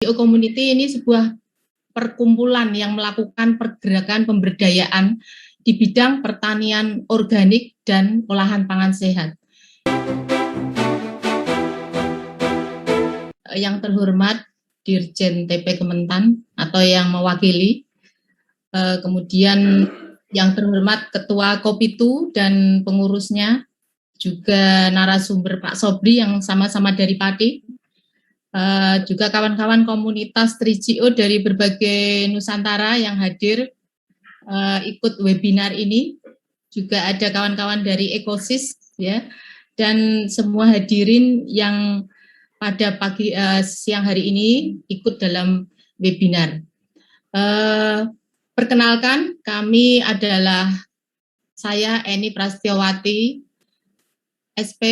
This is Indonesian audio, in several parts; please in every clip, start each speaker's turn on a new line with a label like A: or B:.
A: TRICIO Community ini sebuah perkumpulan yang melakukan pergerakan pemberdayaan di bidang pertanian organik dan olahan pangan sehat. Yang terhormat Dirjen TP Kementan atau yang mewakili, kemudian yang terhormat Ketua Kopitu dan pengurusnya, juga narasumber Pak Sobri yang sama-sama dari Pati, juga kawan-kawan komunitas TRICIO dari berbagai Nusantara yang hadir ikut webinar ini, juga ada kawan-kawan dari Ekosis ya, dan semua hadirin yang pada siang hari ini ikut dalam webinar. Perkenalkan, kami adalah saya Eni Prasetyawati, SP,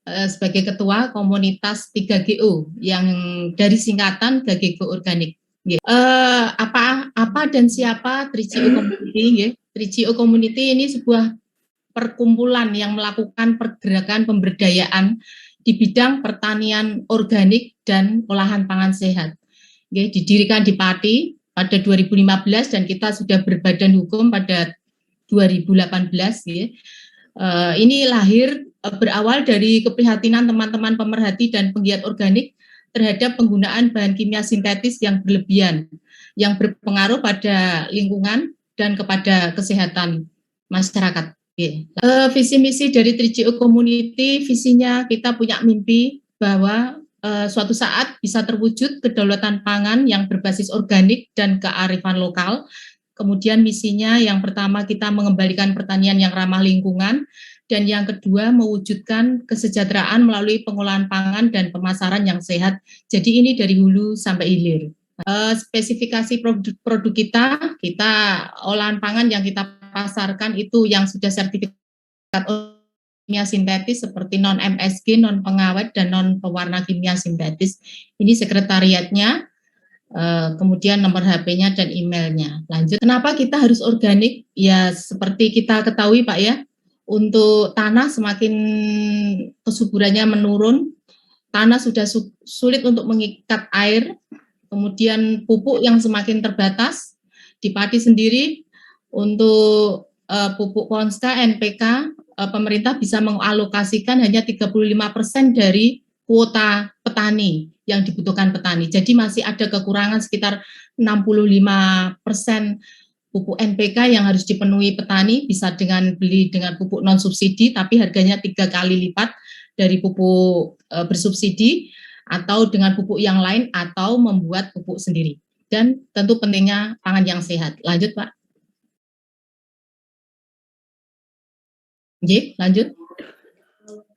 A: sebagai Ketua Komunitas 3GO yang dari singkatan GGGO Organik. Apa dan siapa TRICIO Community? TRICIO Community ini sebuah perkumpulan yang melakukan pergerakan pemberdayaan di bidang pertanian organik dan olahan pangan sehat. Didirikan di Pati pada 2015 dan kita sudah berbadan hukum pada 2018. Ini lahir berawal dari keprihatinan teman-teman pemerhati dan penggiat organik terhadap penggunaan bahan kimia sintetis yang berlebihan, yang berpengaruh pada lingkungan dan kepada kesehatan masyarakat. Visi misi dari TRICIO Community, visinya kita punya mimpi bahwa suatu saat bisa terwujud kedaulatan pangan yang berbasis organik dan kearifan lokal. Kemudian misinya yang pertama kita mengembalikan pertanian yang ramah lingkungan, dan yang kedua mewujudkan kesejahteraan melalui pengolahan pangan dan pemasaran yang sehat. Jadi ini dari hulu sampai hilir. Spesifikasi produk kita olahan pangan yang kita pasarkan itu yang sudah sertifikat kimia sintetis seperti non MSG, non pengawet, dan non pewarna kimia sintetis. Ini sekretariatnya, kemudian nomor HP-nya dan emailnya. Lanjut, kenapa kita harus organik? Ya seperti kita ketahui Pak ya, untuk tanah semakin kesuburannya menurun, tanah sudah sulit untuk mengikat air, kemudian pupuk yang semakin terbatas. Di Pati sendiri untuk pupuk Ponska, NPK, pemerintah bisa mengalokasikan hanya 35% dari kuota petani yang dibutuhkan petani. Jadi masih ada kekurangan sekitar 65% pupuk NPK yang harus dipenuhi petani, bisa dengan beli dengan pupuk non subsidi tapi harganya 3 kali lipat dari pupuk bersubsidi, atau dengan pupuk yang lain, atau membuat pupuk sendiri. Dan tentu pentingnya pangan yang sehat. Lanjut Pak. Oke, lanjut.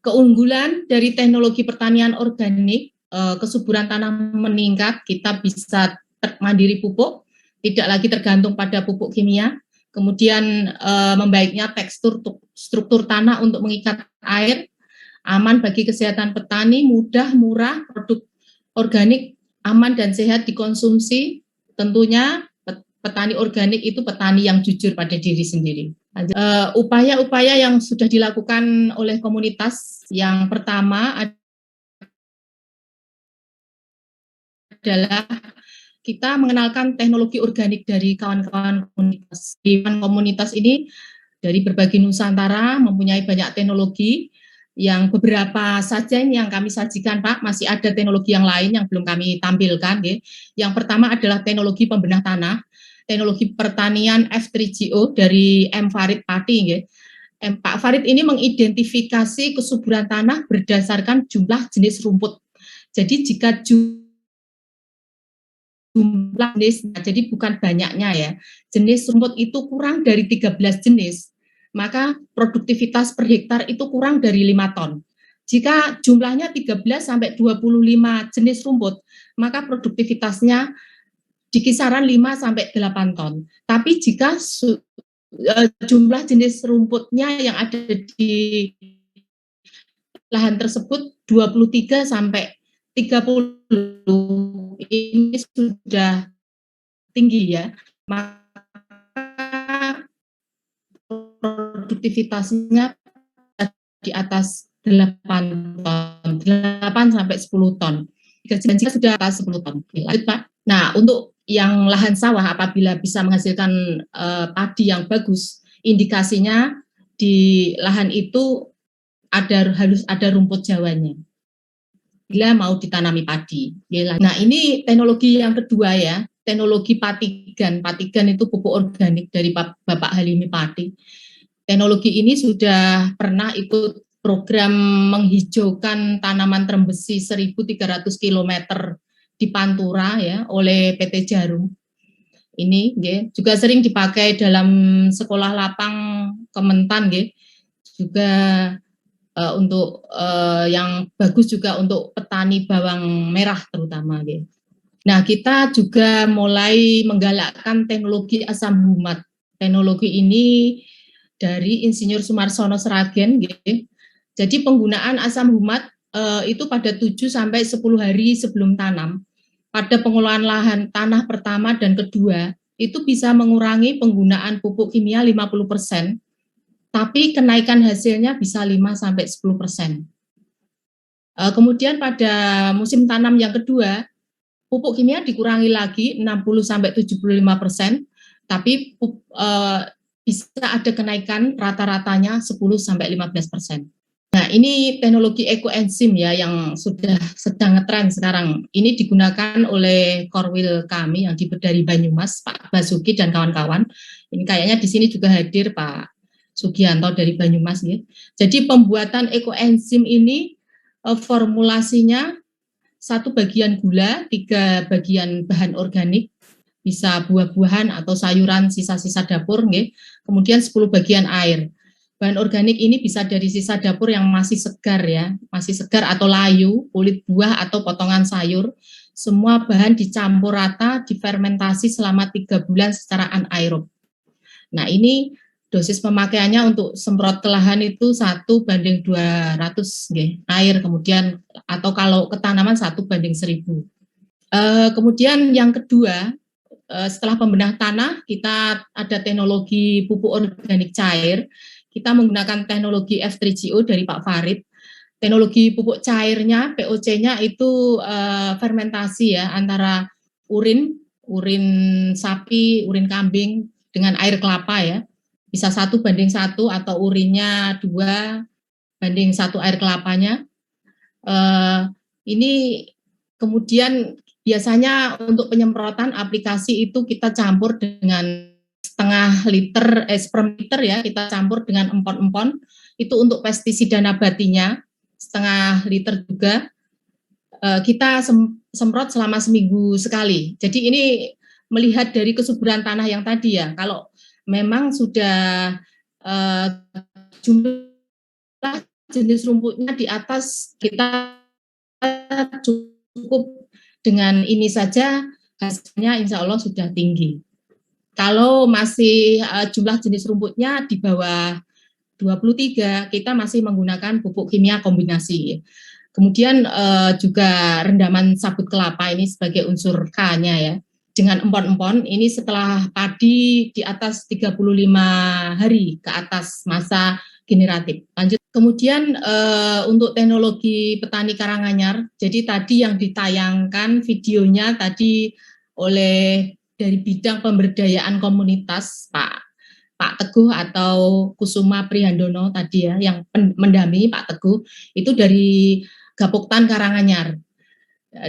A: Keunggulan dari teknologi pertanian organik, kesuburan tanah meningkat, kita bisa mandiri pupuk, tidak lagi tergantung pada pupuk kimia, kemudian membaiknya tekstur struktur tanah untuk mengikat air, aman bagi kesehatan petani, mudah, murah, produk organik aman dan sehat dikonsumsi. Tentunya petani organik itu petani yang jujur pada diri sendiri. Upaya-upaya yang sudah dilakukan oleh komunitas, yang pertama adalah kita mengenalkan teknologi organik dari kawan-kawan komunitas. Komunitas ini dari berbagai Nusantara mempunyai banyak teknologi, yang beberapa saja yang kami sajikan Pak, masih ada teknologi yang lain yang belum kami tampilkan. Yang pertama adalah teknologi pembenah tanah, teknologi pertanian F3GO dari M. Farid Pati. Pak Farid ini mengidentifikasi kesuburan tanah berdasarkan jumlah jenis rumput. Jadi jika jumlah jenis, jadi bukan banyaknya ya, jenis rumput itu kurang dari 13 jenis, maka produktivitas per hektar itu kurang dari 5 ton. Jika jumlahnya 13 sampai 25 jenis rumput, maka produktivitasnya di kisaran 5 sampai 8 ton. Tapi jika jumlah jenis rumputnya yang ada di lahan tersebut 23 sampai 30, ini sudah tinggi ya, maka produktivitasnya di atas 8 ton, 8 sampai 10 ton. janji sudah 10 tahun. Lanjut, Pak. Nah, untuk yang lahan sawah apabila bisa menghasilkan padi yang bagus, indikasinya di lahan itu harus ada rumput jawanya bila mau ditanami padi. Nah, ini teknologi yang kedua ya, teknologi patigan. Patigan itu pupuk organik dari Bapak Halimi Pati. Teknologi ini sudah pernah ikut program menghijaukan tanaman terembesi 1.300 km di Pantura ya oleh PT Jarum. Ini juga sering dipakai dalam sekolah lapang Kementan juga untuk yang bagus juga untuk petani bawang merah terutama. Nah, kita juga mulai menggalakkan teknologi asam humat. Teknologi ini dari Insinyur Sumarsono Sragen. Jadi penggunaan asam humat itu pada 7 sampai 10 hari sebelum tanam. Pada pengolahan lahan tanah pertama dan kedua itu bisa mengurangi penggunaan pupuk kimia 50%. Tapi kenaikan hasilnya bisa 5 sampai 10%. Kemudian pada musim tanam yang kedua, pupuk kimia dikurangi lagi 60 sampai 75%, tapi bisa ada kenaikan rata-ratanya 10 sampai 15%. Nah, ini teknologi ekoenzim ya yang sudah sedang ngetren sekarang. Ini digunakan oleh Korwil kami yang dari Banyumas, Pak Basuki dan kawan-kawan. Ini kayaknya di sini juga hadir Pak Sugianto dari Banyumas ya. Jadi pembuatan ekoenzim ini formulasinya 1 bagian gula, 3 bagian bahan organik, bisa buah-buahan atau sayuran sisa-sisa dapur, kemudian 10 bagian air. Bahan organik ini bisa dari sisa dapur yang masih segar ya, masih segar atau layu, kulit buah atau potongan sayur. Semua bahan dicampur rata, difermentasi selama 3 bulan secara anaerob. Nah, ini dosis pemakaiannya untuk semprot ke lahan itu 1:200 air, kemudian atau kalau ke tanaman 1:1000. Kemudian yang kedua, setelah pembenah tanah, kita ada teknologi pupuk organik cair. Kita menggunakan teknologi F3GO dari Pak Farid. Teknologi pupuk cairnya, POC-nya itu fermentasi ya, antara urin sapi, urin kambing dengan air kelapa ya. Bisa 1:1 atau urinnya 2:1 air kelapanya. Ini kemudian biasanya untuk penyemprotan aplikasi itu kita campur dengan setengah liter, seperliter ya, kita campur dengan empon-empon, itu untuk pestisida nabatinya, setengah liter juga, kita semprot selama seminggu sekali. Jadi ini melihat dari kesuburan tanah yang tadi ya, kalau memang sudah jumlah jenis rumputnya di atas, kita cukup dengan ini saja hasilnya insya Allah sudah tinggi. Kalau masih jumlah jenis rumputnya di bawah 23, kita masih menggunakan pupuk kimia kombinasi. Kemudian juga rendaman sabut kelapa ini sebagai unsur K-nya ya. Dengan empon-empon ini setelah padi di atas 35 hari ke atas masa generatif. Lanjut. Kemudian untuk teknologi petani Karanganyar, jadi tadi yang ditayangkan videonya tadi oleh dari bidang pemberdayaan komunitas Pak Teguh atau Kusuma Prihandono tadi ya, yang mendampingi Pak Teguh, itu dari Gapoktan Karanganyar.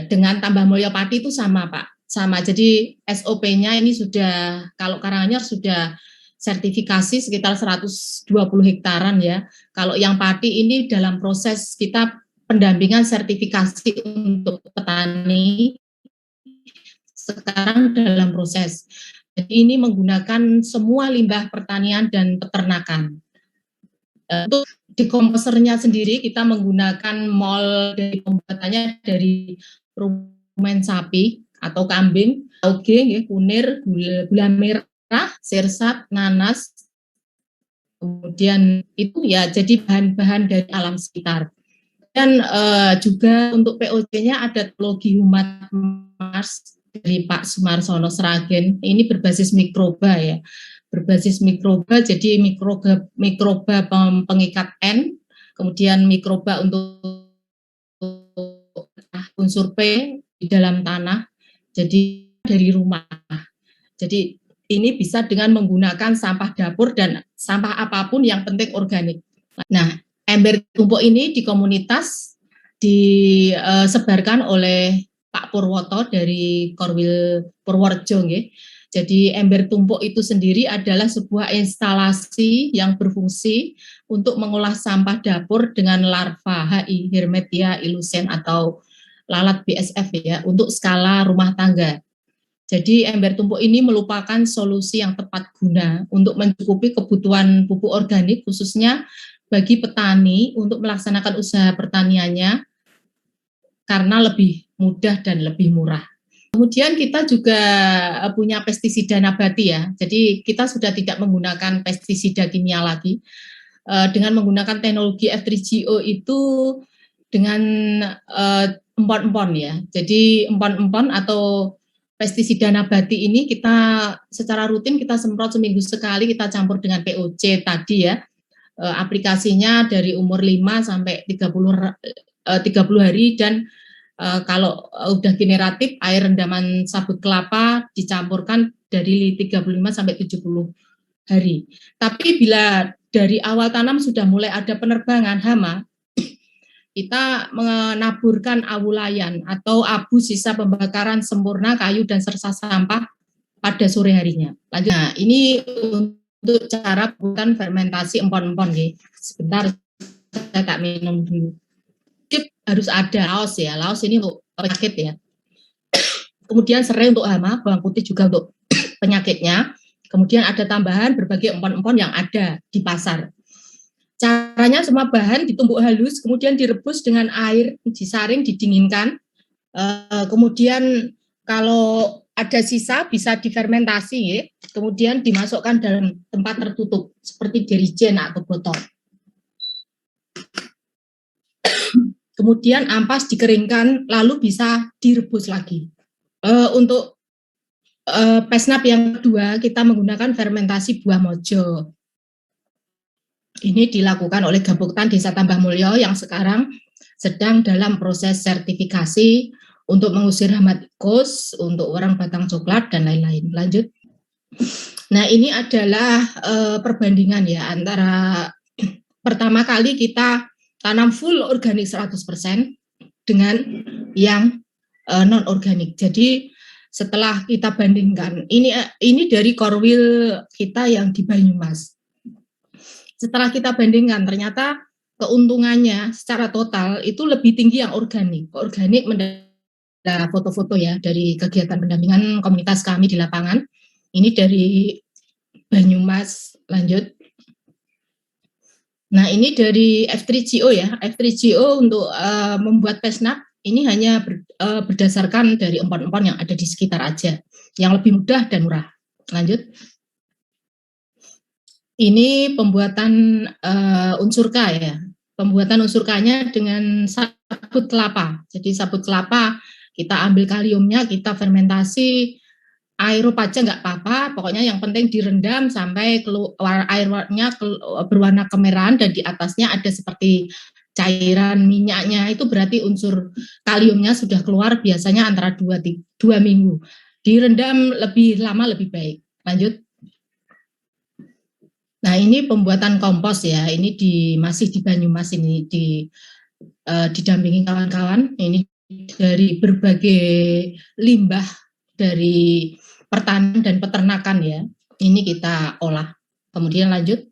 A: Dengan Tambah Mulya Pati itu sama Pak, sama. Jadi SOP-nya ini sudah, kalau Karanganyar sudah sertifikasi sekitar 120 hektaran ya. Kalau yang padi ini dalam proses kita pendampingan sertifikasi untuk petani sekarang dalam proses. Jadi ini menggunakan semua limbah pertanian dan peternakan. Untuk dekomposernya sendiri kita menggunakan mol dari pembuatannya dari rumen sapi atau kambing, tauge, kunir, gula merah, sirsat, nanas, kemudian itu ya jadi bahan-bahan dari alam sekitar. Dan juga untuk POC-nya ada teknologi Humat Mars dari Pak Sumarsono Sragen, ini berbasis mikroba ya, berbasis mikroba, jadi mikroba pengikat N, kemudian mikroba untuk unsur P di dalam tanah, jadi dari rumah. Jadi ini bisa dengan menggunakan sampah dapur dan sampah apapun yang penting organik. Nah, ember tumpuk ini di komunitas disebarkan oleh Pak Purwoto dari Korwil Purworejo. Jadi ember tumpuk itu sendiri adalah sebuah instalasi yang berfungsi untuk mengolah sampah dapur dengan larva HI, Hermetia illucens atau lalat BSF ya, untuk skala rumah tangga. Jadi ember tumpuk ini merupakan solusi yang tepat guna untuk mencukupi kebutuhan pupuk organik khususnya bagi petani untuk melaksanakan usaha pertaniannya karena lebih mudah dan lebih murah. Kemudian kita juga punya pestisida nabati ya. Jadi kita sudah tidak menggunakan pestisida kimia lagi. Dengan menggunakan teknologi F3GO itu dengan empon-empon ya. Jadi empon-empon atau pestisida nabati ini kita secara rutin kita semprot seminggu sekali, kita campur dengan POC tadi ya. Aplikasinya dari umur 5 sampai 30 hari dan kalau udah generatif air rendaman sabut kelapa dicampurkan dari 35 sampai 70 hari. Tapi bila dari awal tanam sudah mulai ada penerbangan hama, kita menaburkan awulayan atau abu sisa pembakaran sempurna kayu dan sersa sampah pada sore harinya. Lanjut. Nah, ini untuk cara bukan fermentasi empon-empon. Sebentar, saya tak minum dulu. Harus ada laos ya. Laos ini untuk penyakit ya. Kemudian serai untuk hama, bawang putih juga untuk penyakitnya. Kemudian ada tambahan berbagai empon-empon yang ada di pasar. Caranya semua bahan ditumbuk halus, kemudian direbus dengan air, disaring, didinginkan. Kemudian kalau ada sisa bisa difermentasi, ya. Kemudian dimasukkan dalam tempat tertutup seperti dirijen atau botol. Kemudian ampas dikeringkan, lalu bisa direbus lagi. Untuk pesnap yang kedua, kita menggunakan fermentasi buah mojo. Ini dilakukan oleh Gaboktan Desa Tambah Mulyo yang sekarang sedang dalam proses sertifikasi untuk mengusir hama tikus, untuk orang batang coklat, dan lain-lain. Lanjut. Nah, ini adalah perbandingan ya antara pertama kali kita tanam full organik 100% dengan yang non-organik. Jadi setelah kita bandingkan, ini dari Korwil kita yang di Banyumas. Setelah kita bandingkan, ternyata keuntungannya secara total itu lebih tinggi yang organik. Organik ada foto-foto ya dari kegiatan pendampingan komunitas kami di lapangan. Ini dari Banyumas. Lanjut. Nah, ini dari F3GO ya. F3GO untuk membuat pesnap ini hanya berdasarkan dari empon-empon yang ada di sekitar aja, yang lebih mudah dan murah. Lanjut. Ini pembuatan unsur K ya. Pembuatan unsur K-nya dengan sabut kelapa. Jadi sabut kelapa kita ambil kaliumnya, kita fermentasi, aerob aja nggak apa-apa, pokoknya yang penting direndam sampai keluar airnya berwarna kemerahan dan di atasnya ada seperti cairan minyaknya, itu berarti unsur kaliumnya sudah keluar, biasanya antara 2 minggu. Direndam lebih lama lebih baik. Lanjut. Nah, ini pembuatan kompos ya, ini masih di Banyumas, ini didampingi kawan-kawan, ini dari berbagai limbah dari pertanian dan peternakan ya, ini kita olah. Kemudian lanjut.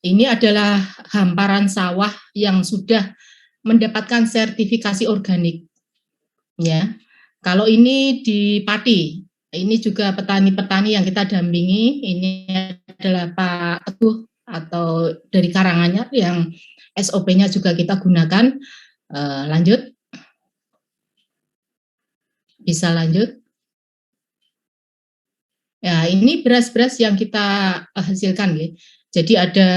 A: Ini adalah hamparan sawah yang sudah mendapatkan sertifikasi organik. Ya, kalau ini di Pati, ini juga petani-petani yang kita dampingi. Ini adalah Pak Teguh atau dari Karanganyar yang SOP-nya juga kita gunakan. Lanjut. Bisa lanjut. Ya, ini beras-beras yang kita hasilkan. Ya. Jadi ada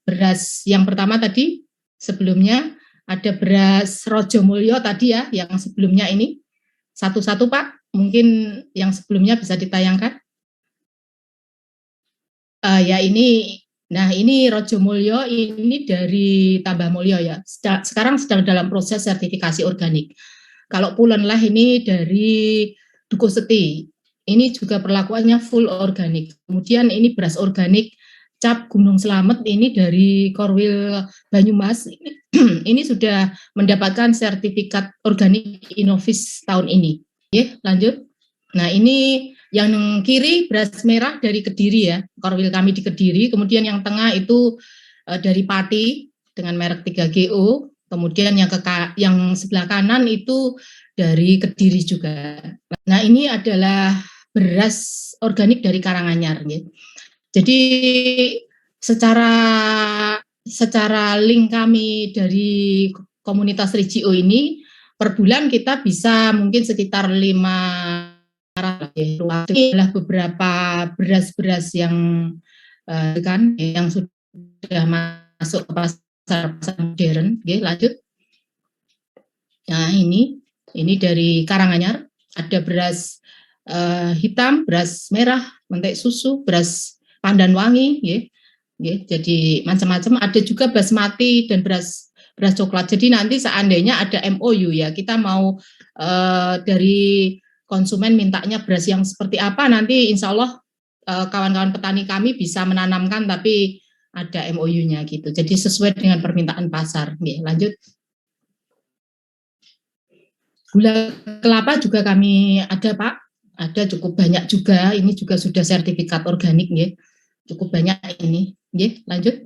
A: beras yang pertama tadi, sebelumnya ada beras Rojo Mulyo tadi ya, yang sebelumnya ini. Satu-satu Pak, mungkin yang sebelumnya bisa ditayangkan. Ya ini Nah, ini Rojo Mulyo ini dari Tambah Mulyo ya. Sekarang sedang dalam proses sertifikasi organik. Kalau Pulen Lah ini dari Dukuh Seti. Ini juga perlakuannya full organik. Kemudian ini beras organik Cap Gunung Slamet ini dari Korwil Banyumas. Ini sudah mendapatkan sertifikat organik Innovis tahun ini. Oke, lanjut. Nah, ini yang kiri beras merah dari Kediri ya, Korwil kami di Kediri. Kemudian yang tengah itu dari Pati dengan merek 3GO. Kemudian yang sebelah kanan itu dari Kediri juga. Nah, ini adalah beras organik dari Karanganyar. Ya. Jadi secara link kami dari komunitas Rijio ini per bulan kita bisa mungkin sekitar 5 ini adalah beberapa beras-beras yang yang sudah masuk ke pasar modern. Oke, lanjut. Nah, ini dari Karanganyar, ada beras hitam, beras merah, mentek susu, beras pandan wangi, ya. Jadi macam-macam. Ada juga basmati dan beras coklat. Jadi nanti seandainya ada MOU ya, kita mau dari konsumen mintanya beras yang seperti apa, nanti insya Allah kawan-kawan petani kami bisa menanamkan, tapi ada MOU-nya gitu. Jadi sesuai dengan permintaan pasar. Oke, lanjut. Gula kelapa juga kami ada, Pak. Ada cukup banyak juga. Ini juga sudah sertifikat organik, ya. Cukup banyak ini. Ya, lanjut.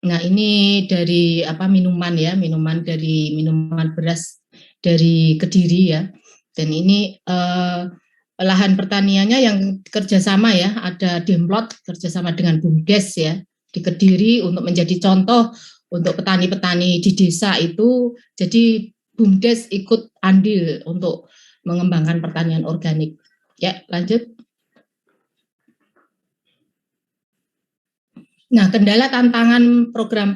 A: Nah, ini dari minuman ya, minuman beras dari Kediri ya. Dan ini lahan pertaniannya yang kerjasama ya, ada Demplot kerjasama dengan BUMDes ya di Kediri untuk menjadi contoh untuk petani-petani di desa itu. Jadi BUMDes ikut andil untuk mengembangkan pertanian organik. Ya, lanjut. Nah, kendala tantangan program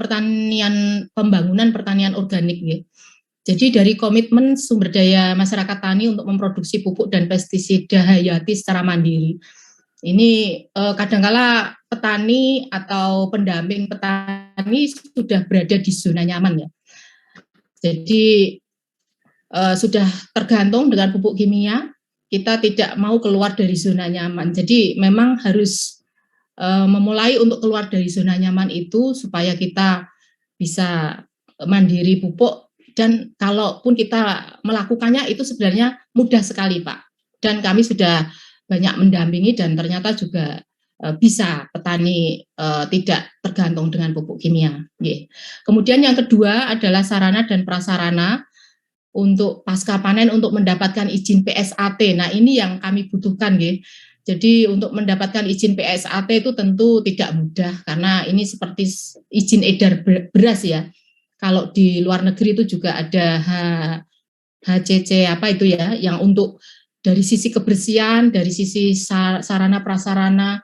A: pembangunan pertanian organik ya. Jadi dari komitmen sumber daya masyarakat tani untuk memproduksi pupuk dan pestisida hayati secara mandiri. Ini kadangkala petani atau pendamping petani sudah berada di zona nyaman ya. Jadi sudah tergantung dengan pupuk kimia, kita tidak mau keluar dari zona nyaman. Jadi memang harus memulai untuk keluar dari zona nyaman itu supaya kita bisa mandiri pupuk, dan kalaupun kita melakukannya itu sebenarnya mudah sekali, Pak. Dan kami sudah banyak mendampingi dan ternyata juga bisa petani tidak tergantung dengan pupuk kimia. Kemudian yang kedua adalah sarana dan prasarana untuk pasca panen untuk mendapatkan izin PSAT. Nah, ini yang kami butuhkan, nggih. Jadi untuk mendapatkan izin PSAT itu tentu tidak mudah karena ini seperti izin edar beras ya. Kalau di luar negeri itu juga ada HCC apa itu ya, yang untuk dari sisi kebersihan, dari sisi sarana prasarana.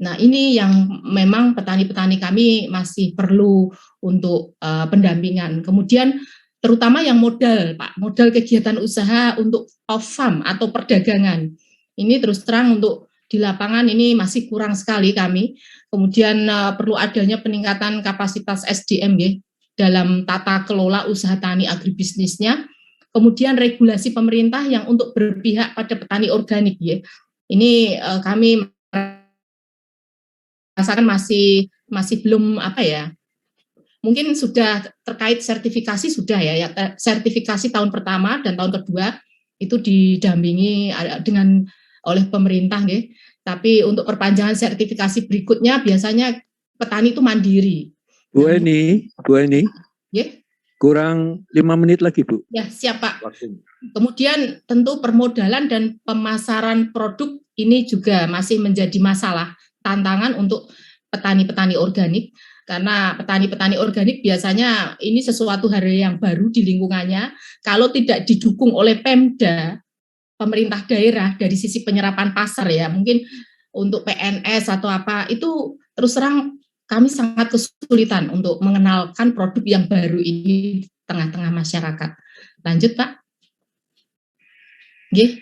A: Nah, ini yang memang petani-petani kami masih perlu untuk pendampingan. Kemudian terutama yang modal, Pak, modal kegiatan usaha untuk off farm atau perdagangan. Ini terus terang untuk di lapangan ini masih kurang sekali kami. Kemudian perlu adanya peningkatan kapasitas SDM ya, dalam tata kelola usaha tani agribisnisnya. Kemudian regulasi pemerintah yang untuk berpihak pada petani organik ya. Ini kami rasakan masih belum mungkin sudah terkait sertifikasi sudah ya, sertifikasi tahun pertama dan tahun kedua itu didampingi oleh pemerintah ya. Tapi untuk perpanjangan sertifikasi berikutnya biasanya petani itu mandiri.
B: Bu Eni,
A: ya.
B: Kurang 5 menit lagi, Bu.
A: Ya, siap, Pak. Kemudian tentu permodalan dan pemasaran produk ini juga masih menjadi masalah, tantangan untuk petani-petani organik. Karena petani-petani organik biasanya ini sesuatu hal yang baru di lingkungannya. Kalau tidak didukung oleh Pemda, pemerintah daerah dari sisi penyerapan pasar ya, mungkin untuk PNS atau apa, itu terus terang kami sangat kesulitan untuk mengenalkan produk yang baru ini di tengah-tengah masyarakat. Lanjut, Pak.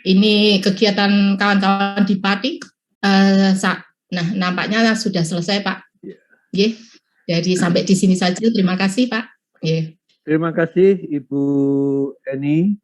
A: Ini kegiatan kawan-kawan di Pati. Nah, nampaknya sudah selesai, Pak.
B: Ya.
A: Nggih. Jadi sampai di sini saja. Terima kasih, Pak. Nggih.
B: Terima kasih Ibu Eni.